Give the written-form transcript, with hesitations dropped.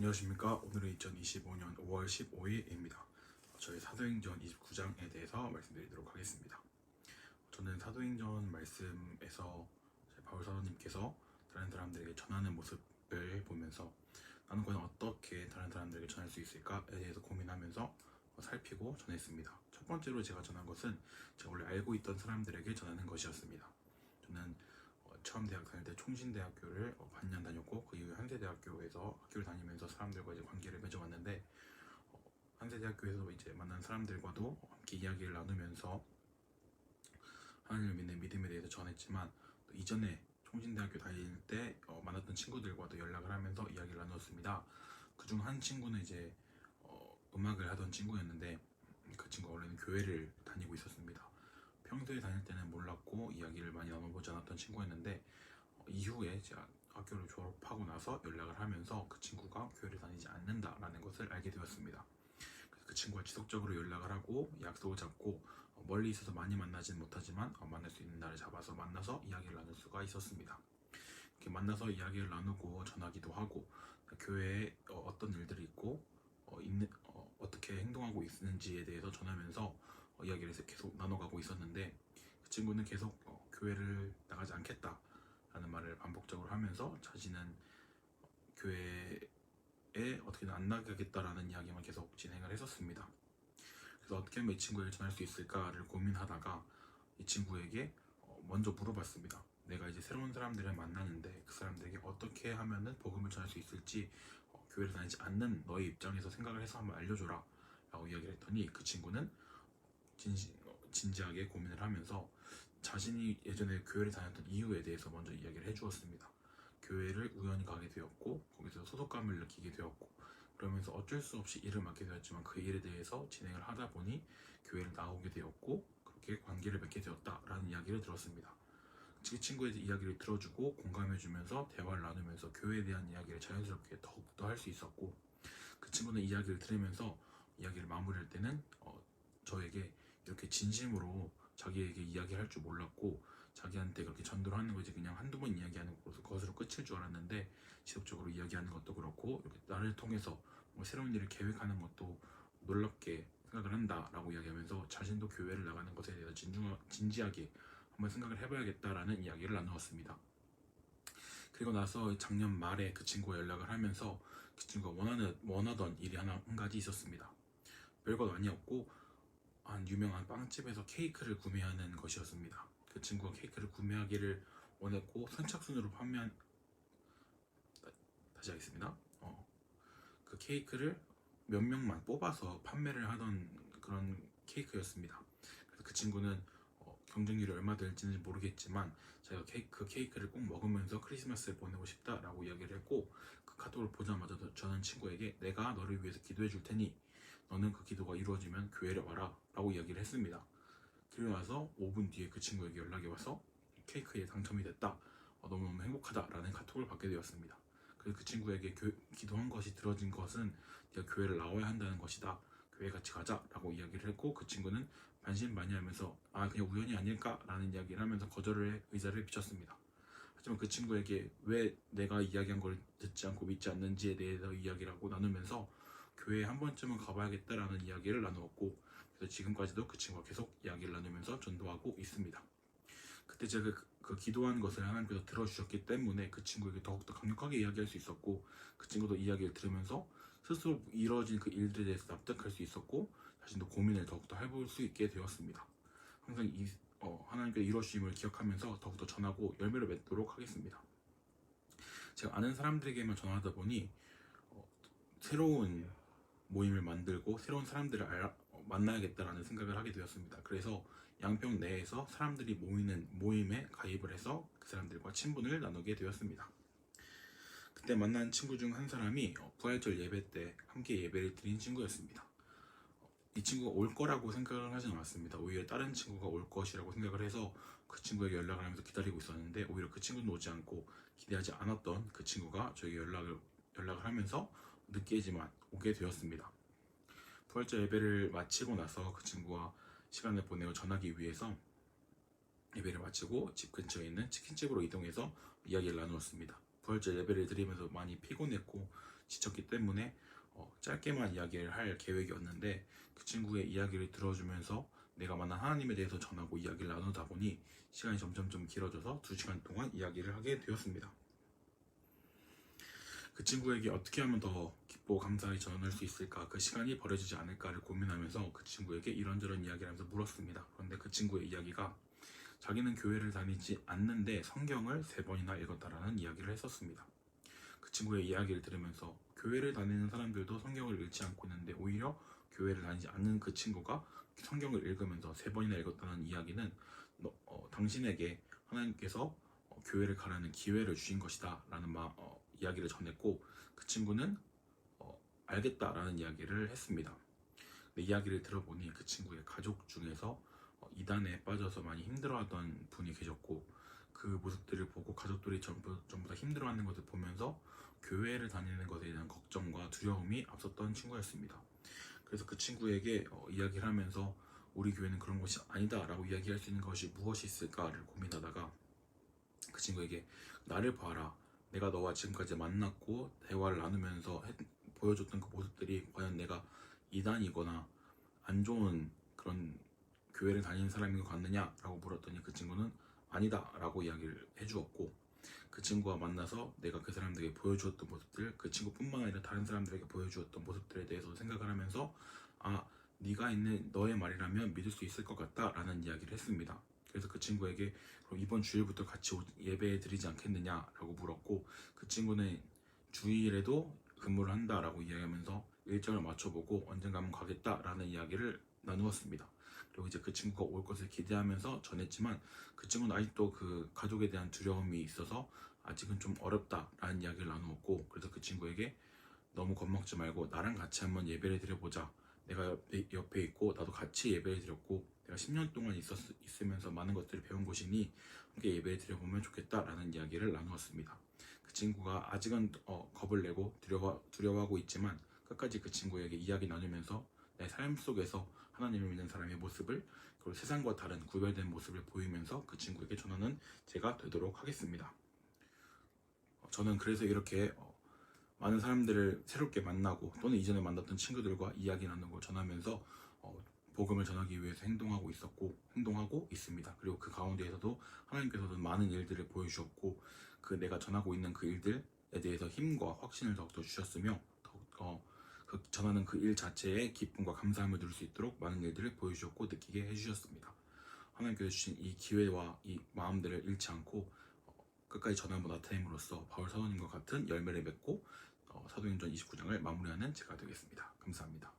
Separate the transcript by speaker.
Speaker 1: 안녕하십니까. 오늘은 2025년 5월 15일입니다. 저희 사도행전 29장에 대해서 말씀드리도록 하겠습니다. 저는 사도행전 말씀에서 바울 사도님께서 다른 사람들에게 전하는 모습을 보면서 나는 과연 어떻게 다른 사람들에게 전할 수 있을까에 대해서 고민하면서 살피고 전했습니다. 첫 번째로 제가 전한 것은 제가 원래 알고 있던 사람들에게 전하는 것이었습니다. 저는 처음 대학 다닐 때 총신대학교를 반년 다녔고, 그 이후에 한세대학교에서 학교를 다니면서 사람들과 이제 관계를 맺어왔는데, 한세대학교에서 이제 만난 사람들과도 함께 이야기를 나누면서 하나님을 믿는 믿음에 대해서 전했지만, 또 이전에 총신대학교 다닐 때 만났던 친구들과도 연락을 하면서 이야기를 나누었습니다. 그중 한 친구는 이제 음악을 하던 친구였는데, 그 친구가 원래는 교회를 다니고 있었습니다. 평소에 다닐 때는 몰랐고 이야기를 많이 나눠보지 않았던 친구였는데, 이후에 제가 학교를 졸업하고 나서 연락을 하면서 그 친구가 교회를 다니지 않는다라는 것을 알게 되었습니다. 그래서 그 친구와 지속적으로 연락을 하고 약속을 잡고, 멀리 있어서 많이 만나진 못하지만 만날 수 있는 날을 잡아서 만나서 이야기를 나눌 수가 있었습니다. 이렇게 만나서 이야기를 나누고 전하기도 하고, 교회에 어떤 일들이 있고 어떻게 행동하고 있는지에 대해서 전하면서 이야기를 계속 나눠가고 있었는데, 그 친구는 계속 교회를 나가지 않겠다 라는 말을 반복적으로 하면서 자신은 교회에 어떻게든 안 나가겠다라는 이야기만 계속 진행을 했었습니다. 그래서 어떻게 하면 이 친구에게 전할 수 있을까를 고민하다가 이 친구에게 먼저 물어봤습니다. 내가 이제 새로운 사람들을 만나는데 그 사람들에게 어떻게 하면은 복음을 전할 수 있을지 교회를 다니지 않는 너의 입장에서 생각을 해서 한번 알려줘라 라고 이야기를 했더니, 그 친구는 진지하게 고민을 하면서 자신이 예전에 교회를 다녔던 이유에 대해서 먼저 이야기를 해주었습니다. 교회를 우연히 가게 되었고 거기서 소속감을 느끼게 되었고, 그러면서 어쩔 수 없이 일을 맡게 되었지만 그 일에 대해서 진행을 하다 보니 교회를 나오게 되었고 그렇게 관계를 맺게 되었다라는 이야기를 들었습니다. 그 친구의 이야기를 들어주고 공감해주면서 대화를 나누면서 교회에 대한 이야기를 자연스럽게 더욱더 할 수 있었고, 그 친구는 이야기를 들으면서 이야기를 마무리할 때는 저에게 이렇게 진심으로 자기에게 이야기할 줄 몰랐고, 자기한테 그렇게 전도를 하는 거지 그냥 한두 번 이야기하는 것으로 끝일 줄 알았는데, 지속적으로 이야기하는 것도 그렇고 이렇게 나를 통해서 새로운 일을 계획하는 것도 놀랍게 생각을 한다라고 이야기하면서 자신도 교회를 나가는 것에 대해서 진지하게 한번 생각을 해봐야겠다라는 이야기를 나누었습니다. 그리고 나서 작년 말에 그 친구와 연락을 하면서 그 친구가 원하던 일이 한 가지 있었습니다. 별것 아니었고 한 유명한 빵집에서 케이크를 구매하는 것이었습니다. 그 친구가 케이크를 구매하기를 원했고 선착순으로 다시 하겠습니다. 그 케이크를 몇 명만 뽑아서 판매를 하던 그런 케이크였습니다. 그래서 그 친구는 경쟁률이 얼마 될지는 모르겠지만 제가 그 케이크를 꼭 먹으면서 크리스마스를 보내고 싶다라고 이야기를 했고, 그 카톡을 보자마자 저는 친구에게 내가 너를 위해서 기도해 줄 테니 너는 그 기도가 이루어지면 교회를 와라 라고 이야기를 했습니다. 그리고 나서 5분 뒤에 그 친구에게 연락이 와서 케이크에 당첨이 됐다, 너무너무 행복하다 라는 카톡을 받게 되었습니다. 그래서 그 친구에게 기도한 것이 들어진 것은 네가 교회를 나와야 한다는 것이다, 교회 같이 가자 라고 이야기를 했고, 그 친구는 반신반의하면서 그냥 우연이 아닐까 라는 이야기를 하면서 거절의 의사를 비쳤습니다. 하지만 그 친구에게 왜 내가 이야기한 걸 듣지 않고 믿지 않는지에 대해서 이야기를 하고 나누면서 교회에 한 번쯤은 가봐야겠다라는 이야기를 나누었고, 그래서 지금까지도 그 친구가 계속 이야기를 나누면서 전도하고 있습니다. 그때 제가 그 기도한 것을 하나님께서 들어주셨기 때문에 그 친구에게 더욱더 강력하게 이야기할 수 있었고, 그 친구도 이야기를 들으면서 스스로 이루어진 그 일들에 대해서 납득할 수 있었고 자신도 고민을 더욱더 해볼 수 있게 되었습니다. 항상 하나님께서 이루어주심을 기억하면서 더욱더 전하고 열매를 맺도록 하겠습니다. 제가 아는 사람들에게만 전하다 보니 새로운 모임을 만들고 새로운 사람들을 만나야겠다라는 생각을 하게 되었습니다. 그래서 양평 내에서 사람들이 모이는 모임에 가입을 해서 그 사람들과 친분을 나누게 되었습니다. 그때 만난 친구 중 한 사람이 부활절 예배 때 함께 예배를 드린 친구였습니다. 이 친구가 올 거라고 생각을 하진 않았습니다. 오히려 다른 친구가 올 것이라고 생각을 해서 그 친구에게 연락을 하면서 기다리고 있었는데, 오히려 그 친구는 오지 않고 기대하지 않았던 그 친구가 저에게 연락을 하면서 늦게지만 오게 되었습니다. 부활절 예배를 마치고 나서 그 친구와 시간을 보내어 전하기 위해서 예배를 마치고 집 근처에 있는 치킨집으로 이동해서 이야기를 나누었습니다. 부활절 예배를 드리면서 많이 피곤했고 지쳤기 때문에 짧게만 이야기를 할 계획이었는데 그 친구의 이야기를 들어주면서 내가 만난 하나님에 대해서 전하고 이야기를 나누다 보니 시간이 점점 좀 길어져서 2시간 동안 이야기를 하게 되었습니다. 그 친구에게 어떻게 하면 더 기쁘고 감사히 전할 수 있을까, 그 시간이 버려지지 않을까를 고민하면서 그 친구에게 이런저런 이야기를 하면서 물었습니다. 그런데 그 친구의 이야기가 자기는 교회를 다니지 않는데 성경을 3번이나 읽었다라는 이야기를 했었습니다. 그 친구의 이야기를 들으면서 교회를 다니는 사람들도 성경을 읽지 않고 있는데 오히려 교회를 다니지 않는 그 친구가 성경을 읽으면서 3번이나 읽었다는 이야기는 당신에게 하나님께서 교회를 가라는 기회를 주신 것이다 라는 이야기를 전했고, 그 친구는 알겠다라는 이야기를 했습니다. 이야기를 들어보니 그 친구의 가족 중에서 이단에 빠져서 많이 힘들어하던 분이 계셨고, 그 모습들을 보고 가족들이 전부 다 힘들어하는 것을 보면서 교회를 다니는 것에 대한 걱정과 두려움이 앞섰던 친구였습니다. 그래서 그 친구에게 이야기를 하면서 우리 교회는 그런 것이 아니다 라고 이야기할 수 있는 것이 무엇이 있을까를 고민하다가 그 친구에게 나를 봐라, 내가 너와 지금까지 만났고 대화를 나누면서 보여줬던 그 모습들이 과연 내가 이단이거나 안 좋은 그런 교회를 다니는 사람인 것 같느냐 라고 물었더니 그 친구는 아니다 라고 이야기를 해주었고, 그 친구와 만나서 내가 그 사람들에게 보여주었던 모습들, 그 친구뿐만 아니라 다른 사람들에게 보여주었던 모습들에 대해서 생각을 하면서 네가 있는 너의 말이라면 믿을 수 있을 것 같다 라는 이야기를 했습니다. 그래서 그 친구에게 그럼 이번 주일부터 같이 예배 드리지 않겠느냐 라고 물었고, 그 친구는 주일에도 근무를 한다 라고 이야기하면서 일정을 맞춰보고 언젠가 한번 가겠다 라는 이야기를 나누었습니다. 그리고 이제 그 친구가 올 것을 기대하면서 전했지만 그 친구는 아직도 그 가족에 대한 두려움이 있어서 아직은 좀 어렵다 라는 이야기를 나누었고, 그래서 그 친구에게 너무 겁먹지 말고 나랑 같이 한번 예배를 드려보자, 내가 옆에 있고 나도 같이 예배를 드렸고 내가 10년 동안 있으면서 많은 것들을 배운 곳이니 함께 예배를 드려보면 좋겠다 라는 이야기를 나누었습니다. 그 친구가 아직은 겁을 내고 두려워하고 있지만 끝까지 그 친구에게 이야기 나누면서 내 삶 속에서 하나님을 믿는 사람의 모습을, 그리고 세상과 다른 구별된 모습을 보이면서 그 친구에게 전하는 제가 되도록 하겠습니다. 저는 그래서 이렇게 많은 사람들을 새롭게 만나고 또는 이전에 만났던 친구들과 이야기 나누고 전하면서 복음을 전하기 위해서 행동하고 있습니다. 그리고 그 가운데에서도 하나님께서도 많은 일들을 보여주셨고 내가 전하고 있는 그 일들에 대해서 힘과 확신을 더욱더 주셨으며 전하는 그 일 자체에 기쁨과 감사함을 누릴 수 있도록 많은 일들을 보여주셨고 느끼게 해주셨습니다. 하나님께서 주신 이 기회와 이 마음들을 잃지 않고 끝까지 전함으로 나타냄으로써 바울 사도님과 같은 열매를 맺고 사도행전 29장을 마무리하는 제가 되겠습니다. 감사합니다.